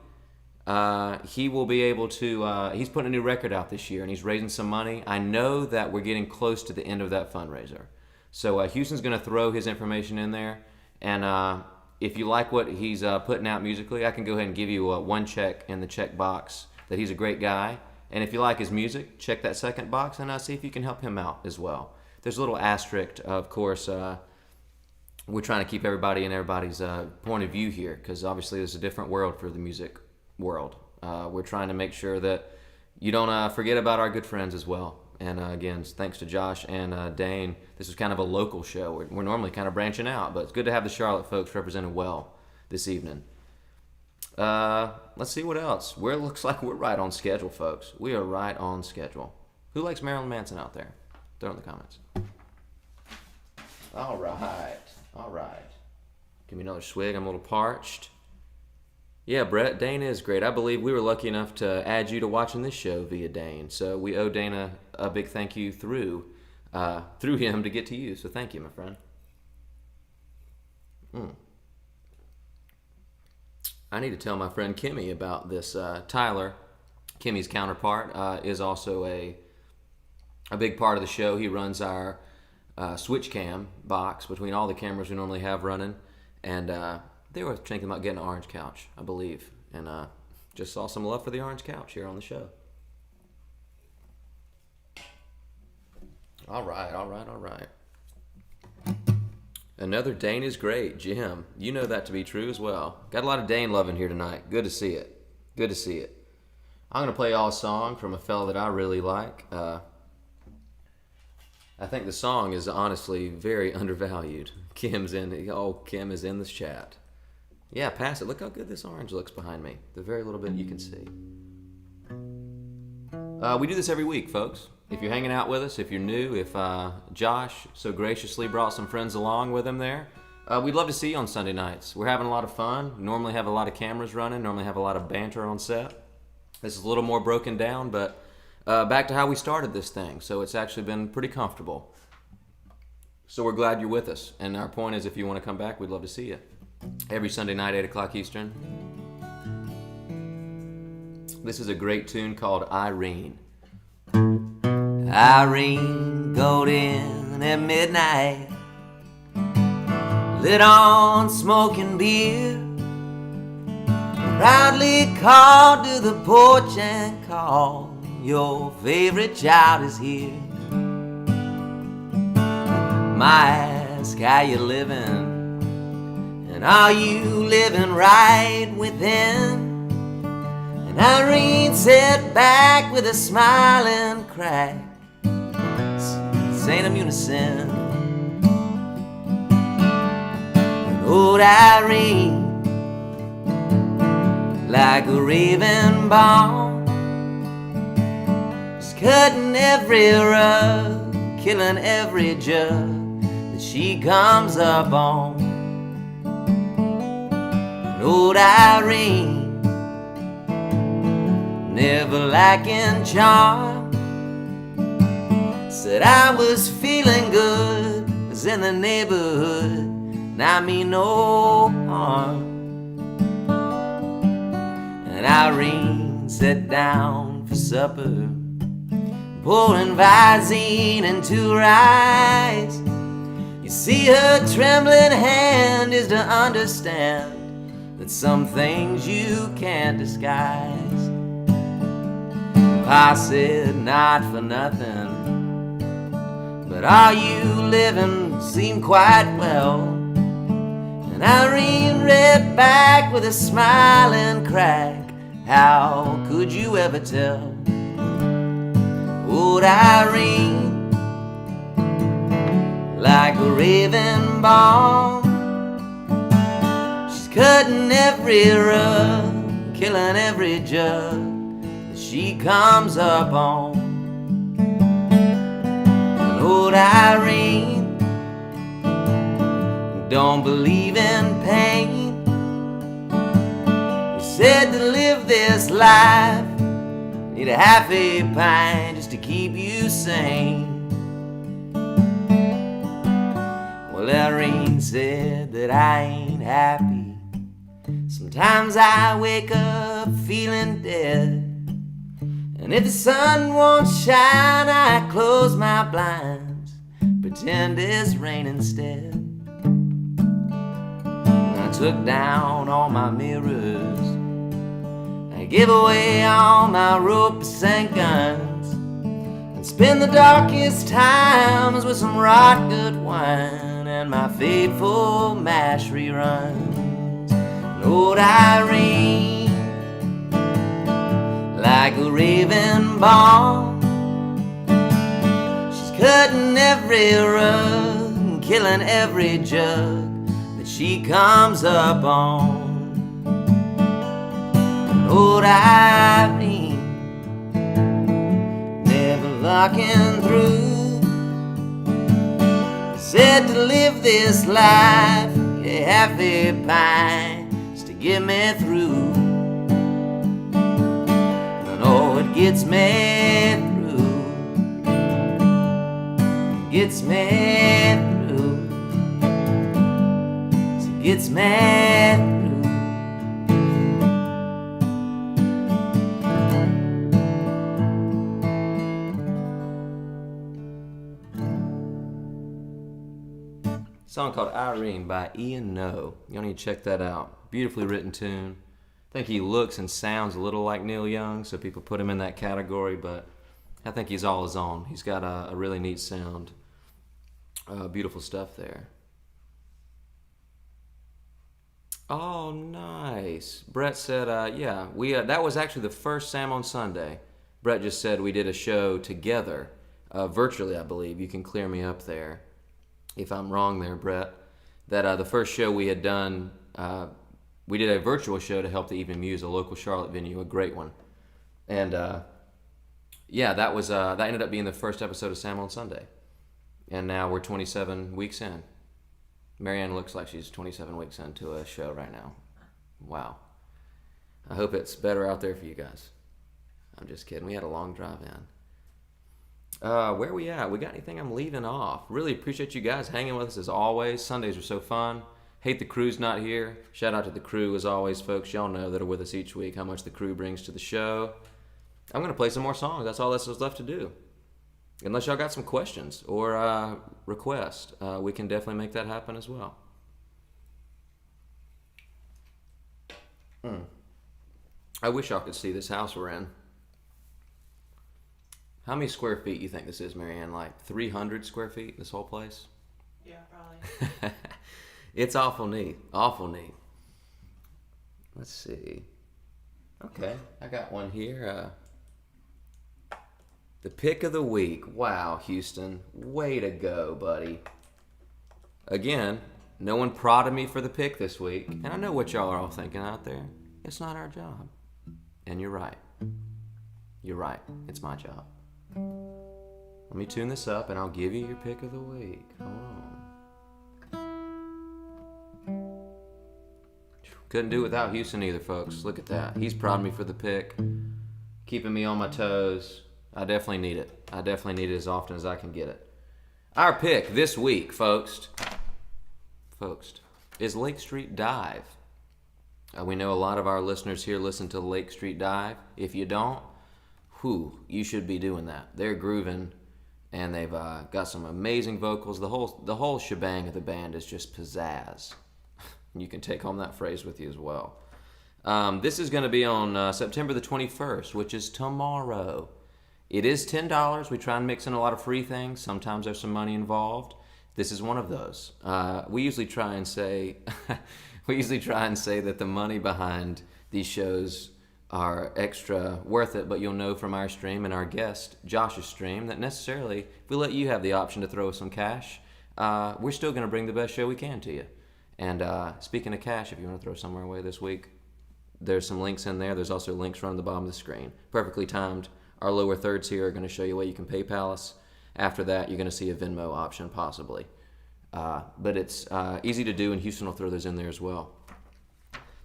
he will be able to, he's putting a new record out this year and he's raising some money. I know that we're getting close to the end of that fundraiser. So Houston's going to throw his information in there. And if you like what he's putting out musically, I can go ahead and give you one check in the check box that he's a great guy. And if you like his music, check that second box and see if you can help him out as well. There's a little asterisk, of course. We're trying to keep everybody in everybody's point of view here, because obviously there's a different world for the music world. We're trying to make sure that you don't forget about our good friends as well. And again, thanks to Josh and Dane, this is kind of a local show. We're normally kind of branching out, but it's good to have the Charlotte folks represented well this evening. Let's see what else. Looks like we're right on schedule, folks. We are right on schedule. Who likes Marilyn Manson out there? Throw it in the comments. All right. Give me another swig. I'm a little parched. Yeah, Brett, Dane is great. I believe we were lucky enough to add you to watching this show via Dane. So we owe Dana a big thank you through him to get to you. So thank you, my friend. I need to tell my friend Kimmy about this. Tyler, Kimmy's counterpart, is also a big part of the show. He runs our switch cam box between all the cameras we normally have running. And they were thinking about getting an orange couch, I believe. And just saw some love for the orange couch here on the show. All right. Another Dane is great. Jim, you know that to be true as well. Got a lot of Dane love in here tonight. Good to see it. I'm going to play y'all a song from a fella that I really like. I think the song is honestly very undervalued. Kim is in this chat. Yeah, pass it. Look how good this orange looks behind me. The very little bit you can see. We do this every week, folks. If you're hanging out with us, if you're new, if Josh so graciously brought some friends along with him there, we'd love to see you on Sunday nights. We're having a lot of fun. Normally have a lot of cameras running. Normally have a lot of banter on set. This is a little more broken down, but back to how we started this thing. So it's actually been pretty comfortable. So we're glad you're with us. And our point is, if you want to come back, we'd love to see you. Every Sunday night, 8 o'clock Eastern. This is a great tune called Irene. Irene going in at midnight, lit on smoking beer, proudly called to the porch and called, your favorite child is here. My ask how you living, and are you living right within? And Irene sat back with a smiling crack, saying in unison, and old Irene, like a raven bomb, was cutting every rug, killing every jug that she comes up on. And old Irene, never lacking charm, said I was feeling good, was in the neighborhood, and I mean no harm. And Irene sat down for supper, pouring Visine into her eyes. You see, her trembling hand is to understand that some things you can't disguise. Pa said, not for nothing, but are you living seem quite well? And Irene read back with a smiling crack, how could you ever tell? Old Irene, like a raven bomb, she's cutting every rug, killing every jug that she comes up on. And old Irene don't believe in pain. You said to live this life, need a half a pint just to keep you sane. Well, Irene said that I ain't happy. Sometimes I wake up feeling dead, and if the sun won't shine, I close my blinds, pretend it's rain instead. And I took down all my mirrors, I give away all my ropes and guns, and spend the darkest times with some rot good wine and my fateful MASH reruns. And old Irene, like a raven bomb, she's cutting every rug and killing every jug that she comes up on. Old Irene, never locking through, said to live this life, a half a pint just to get me through. And oh, it gets me through, it gets me through, it gets me through. Song called Irene by Ian No. Y'all need to check that out. Beautifully written tune. I think he looks and sounds a little like Neil Young, so people put him in that category, but I think he's all his own. He's got a really neat sound. Beautiful stuff there. Oh, nice. Brett said, yeah, that was actually the first Sam on Sunday. Brett just said we did a show together, virtually, I believe. You can clear me up there if I'm wrong there, Brett, that the first show we had done, we did a virtual show to help the Evening Muse, a local Charlotte venue, a great one. And yeah, that ended up being the first episode of Sam on Sunday. And now we're 27 weeks in. Marianne looks like she's 27 weeks into a show right now. Wow. I hope it's better out there for you guys. I'm just kidding. We had a long drive in. Where we at? We got anything I'm leaving off? Really appreciate you guys hanging with us as always. Sundays are so fun. Hate the crew's not here. Shout out to the crew as always, folks. Y'all know that are with us each week how much the crew brings to the show. I'm going to play some more songs. That's all that's left to do. Unless y'all got some questions or requests, we can definitely make that happen as well. I wish y'all could see this house we're in. How many square feet you think this is, Marianne? Like 300 square feet, this whole place? Yeah, probably. It's awful neat. Awful neat. Let's see. Okay, I got one here. The pick of the week. Wow, Houston. Way to go, buddy. Again, no one prodded me for the pick this week. And I know what y'all are all thinking out there. It's not our job. And you're right. You're right. It's my job. Let me tune this up and I'll give you your pick of the week. Hold on. Couldn't do it without Houston either, folks. Look at that. He's prodding me for the pick, keeping me on my toes. I definitely need it. I definitely need it as often as I can get it. Our pick this week, folks, is Lake Street Dive. We know a lot of our listeners here listen to Lake Street Dive. If you don't, you should be doing that. They're grooving and they've got some amazing vocals. The whole shebang of the band is just pizzazz. You can take home that phrase with you as well. This is going to be on September the 21st, which is tomorrow. It is $10. We try and mix in a lot of free things. Sometimes there's some money involved. This is one of those. We usually try and say that the money behind these shows are extra worth it, but you'll know from our stream and our guest, Josh's stream, that necessarily, if we let you have the option to throw some cash, we're still going to bring the best show we can to you. And speaking of cash, if you want to throw somewhere away this week, there's some links in there. There's also links right on the bottom of the screen. Perfectly timed. Our lower thirds here are going to show you a way you can PayPal us. After that, you're going to see a Venmo option possibly. But it's easy to do, and Houston will throw those in there as well.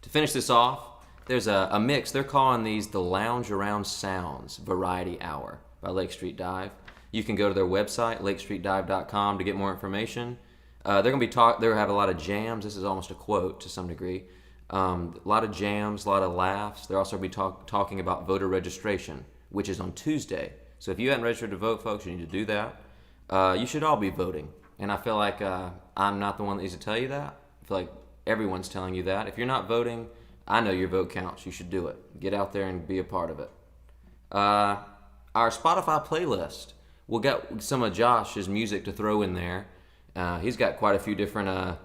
To finish this off, there's a mix. They're calling these the Lounge Around Sounds Variety Hour by Lake Street Dive. You can go to their website, lakestreetdive.com, to get more information. They're going to they'll have a lot of jams. This is almost a quote to some degree. A lot of jams, a lot of laughs. They'll also be talking about voter registration, which is on Tuesday. So if you haven't registered to vote, folks, you need to do that. You should all be voting. And I feel like I'm not the one that needs to tell you that. I feel like everyone's telling you that. If you're not voting, I know your vote counts. You should do it. Get out there and be a part of it. Our Spotify playlist. We'll get some of Josh's music to throw in there. He's got quite a few different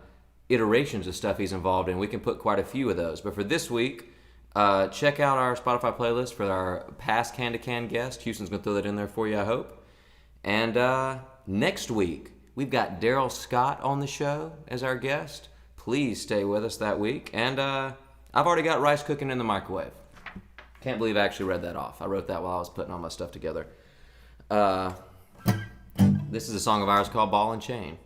iterations of stuff he's involved in. We can put quite a few of those. But for this week, check out our Spotify playlist for our past Can to Can guest. Houston's going to throw that in there for you, I hope. And next week, we've got Daryl Scott on the show as our guest. Please stay with us that week. And I've already got rice cooking in the microwave. Can't believe I actually read that off. I wrote that while I was putting all my stuff together. This is a song of ours called Ball and Chain.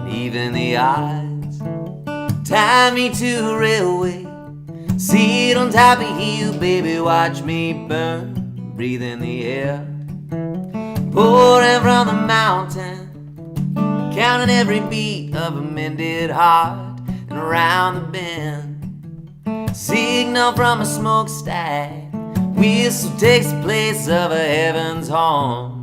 Even the odds tie me to a railway. Sit on top of you, baby, watch me burn. Breathe in the air, pouring from the mountain, counting every beat of a mended heart. And around the bend, signal from a smokestack, whistle takes the place of a heaven's horn.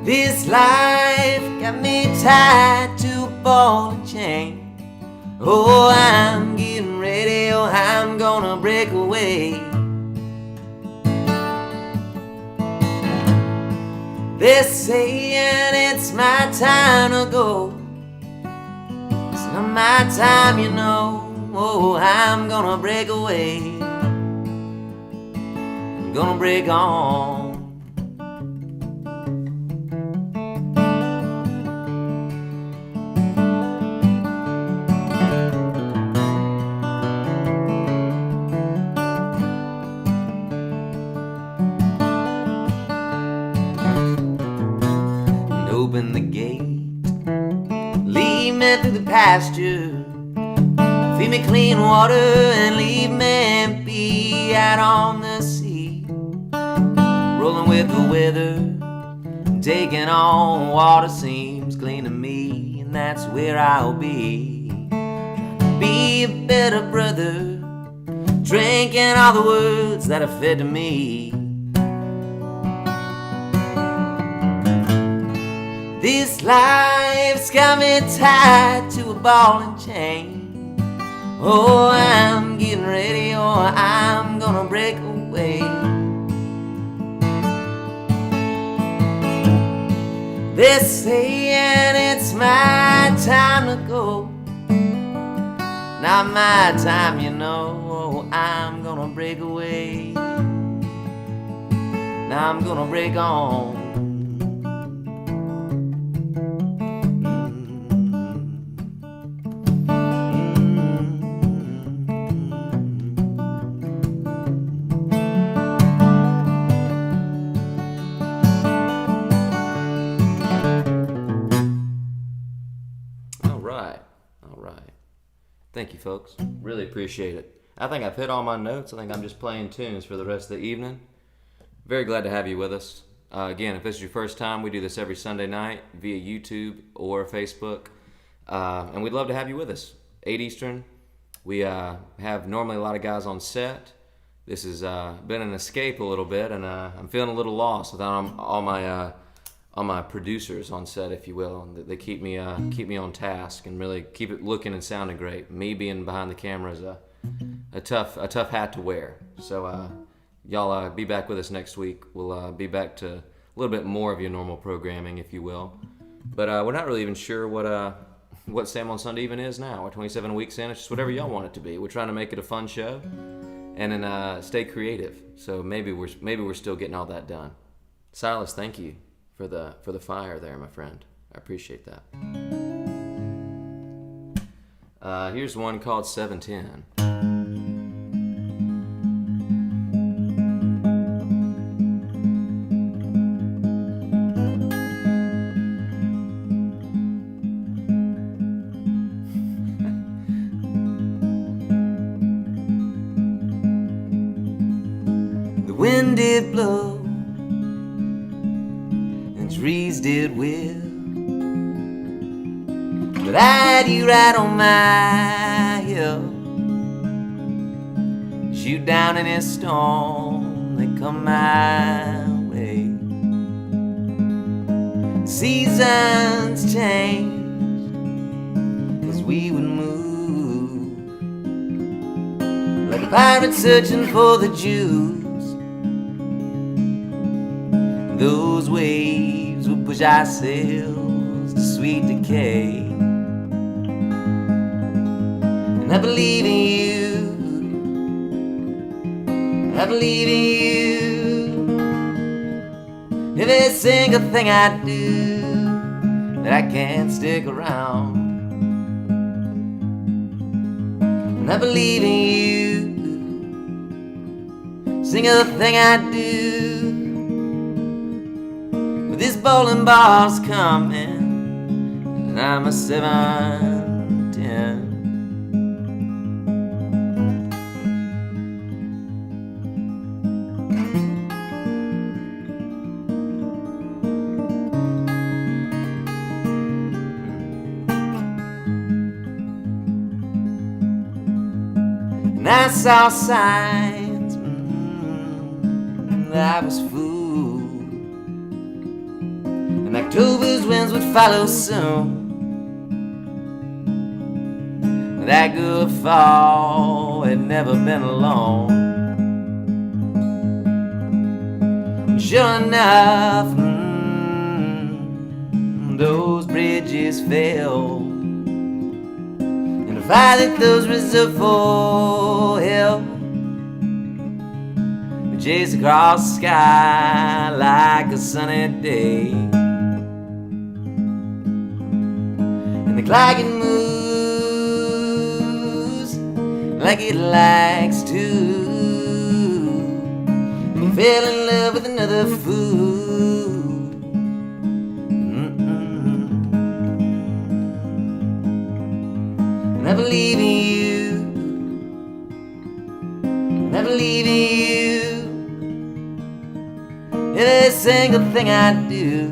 This life got me tied to a ball and chain. Oh, I'm getting ready, oh, I'm gonna break away. They're saying it's my time to go. It's not my time, you know. Oh, I'm gonna break away. I'm gonna break on. Open the gate, lead me through the pasture, feed me clean water and leave me be out on the sea, rolling with the weather, taking on water seems clean to me, and that's where I'll be. Be a better brother, drinking all the words that are fed to me. This life's got me tied to a ball and chain. Oh, I'm getting ready, or I'm gonna break away. They're saying it's my time to go. Not my time, you know. Oh, I'm gonna break away. Now I'm gonna break on. Thank you, folks. Really appreciate it. I think I've hit all my notes. I think I'm just playing tunes for the rest of the evening. Very glad to have you with us. Again, if this is your first time, we do this every Sunday night via YouTube or Facebook. And we'd love to have you with us. 8 Eastern. We have normally a lot of guys on set. This has been an escape a little bit, and I'm feeling a little lost without all my producers on set, if you will. They keep me on task and really keep it looking and sounding great. Me being behind the camera is a tough hat to wear. So y'all be back with us next week. We'll be back to a little bit more of your normal programming, if you will. But we're not really even sure what Sam on Sunday even is now. We're 27 weeks in. It's just whatever y'all want it to be. We're trying to make it a fun show and then stay creative. So maybe we're still getting all that done. Silas, thank you for the fire there, my friend. I appreciate that. Here's one called 710. The wind did blow and trees did whip, but I had you right on my hip. Shoot down any storm that come my way. Seasons changed as we would move, like a pirate searching for the Jews. Those waves would push our sails to sweet decay. And I believe in you, I believe in you. Every single thing I do, that I can't stick around. And I believe in you, single thing I do. This bowling ball's coming, and I'm a 710. And I saw signs that I was fooled. And October's winds would follow soon. That good fall had never been alone. Sure enough, those bridges fell, and the fire that those reserved for hell chased across the sky like a sunny day. The clock it moves like it likes to. You fell in love with another fool. And I believe in you, and I believe in you. Every single thing I do,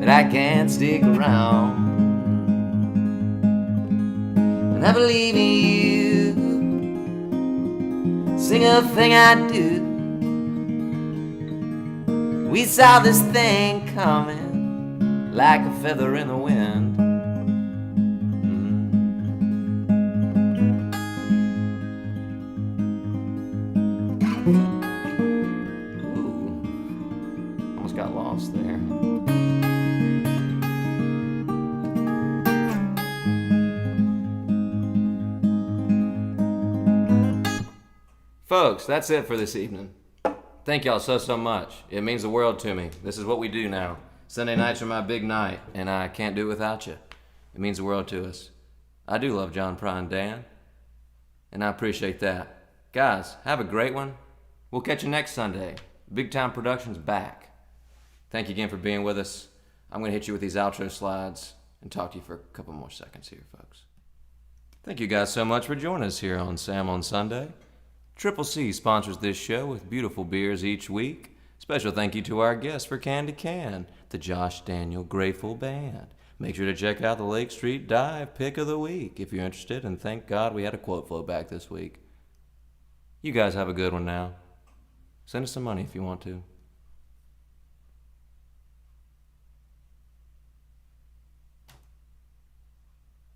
that I can't stick around. And I believe in you, single thing I do. We saw this thing coming like a feather in the wind. Ooh, almost got lost there. Folks, that's it for this evening. Thank y'all so much. It means the world to me. This is what we do now. Sunday nights are my big night, and I can't do it without you. It means the world to us. I do love John Prine and Dan, and I appreciate that. Guys, have a great one. We'll catch you next Sunday. Big Time Productions back. Thank you again for being with us. I'm going to hit you with these outro slides and talk to you for a couple more seconds here, folks. Thank you guys so much for joining us here on Sam on Sunday. Triple C sponsors this show with beautiful beers each week. Special thank you to our guests for Candy Can, the Josh Daniel Grateful Band. Make sure to check out the Lake Street Dive Pick of the Week if you're interested, and thank God we had a quote flow back this week. You guys have a good one now. Send us some money if you want to.